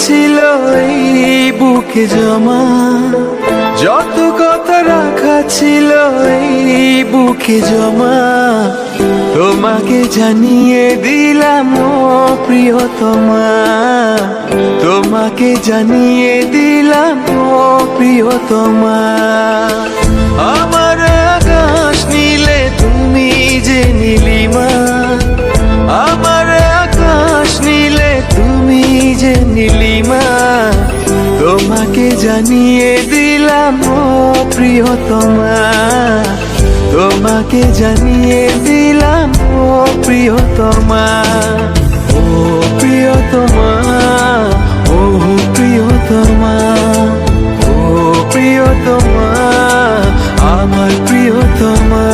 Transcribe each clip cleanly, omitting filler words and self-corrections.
ছিল এই বুকে জমা, যত কথা রাখা ছিল এই বুকে জমা, তোমাকে জানিয়ে দিলাম ও প্রিয়তমা, তোমাকে জানিয়ে দিলাম ও প্রিয়তমা। আমার আকাশ নীলে তুমি যে নীলিমা, আমার আকাশ নীলে তুমি যে নীলিমা, তোমাকে জানিয়ে দিলাম ও প্রিয়তমা, তোমাকে জানিয়ে দিলাম ও প্রিয়তমা। ও প্রিয়তমা, ও প্রিয়তমা, ও প্রিয়তমা, আমার প্রিয়তমা।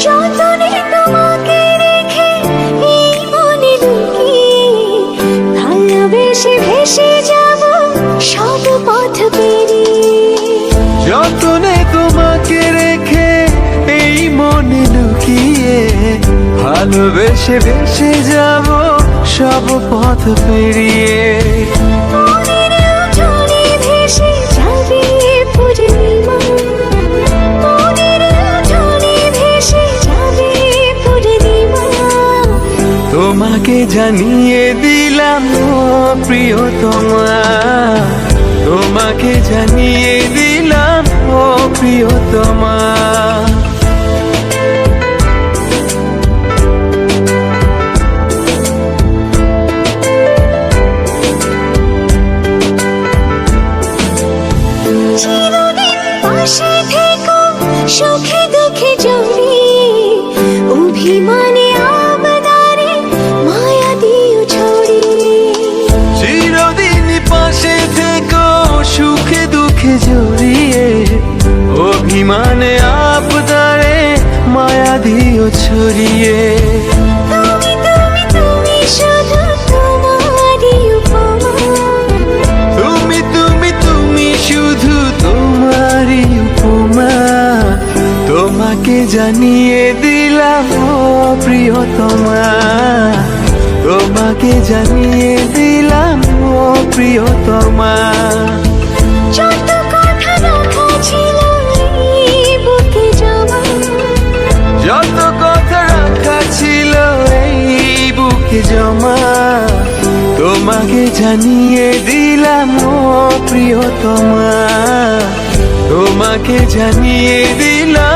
যতনে তোমাকে রেখে এই মনে লুকিয়ে, ভালোবেসে ভেসে যাব সব পথ পেরিয়ে। যতনে তোমাকে রেখে এই মনে লুকিয়ে, ভালোবেসে ভেসে যাব সব পথ পেরিয়ে। মনের উঠোনে ভেসে যাবে পূর্ণিমা, মনের উঠোনে ভেসে যাবে পূর্ণিমা, তোমাকে জানিয়ে দিলাম ও প্রিয়তমা, তোমাকে জানিয়ে দিলাম ও প্রিয়তমা। চিরদিন পাশে থেকো সুখে দুঃখে জড়িয়ে, অভিমানে আবদারে মায়া দিও ছড়িয়ে। চিরদিন পাশে থেকো সুখে দুঃখে জড়িয়ে, অভিমানে আবদারে মায়া দিও ছড়িয়ে। তুমি তুমি তুমি শুধু তোমারই উপমা, তুমি তুমি তুমি শুধু তোমারই উপমা, তোমাকে জানিয়ে দিলাম ও প্রিয়তমা, তোমাকে জানিয়ে দিলাম ও প্রিয়তমা। যত কথা রাখা ছিল এই বুকে জমা, যত কথা রাখা ছিল এই বুকে জমা, তোমাকে জানিয়ে দিলাম ও প্রিয়তমা, তোমাকে জানিয়ে দিলাম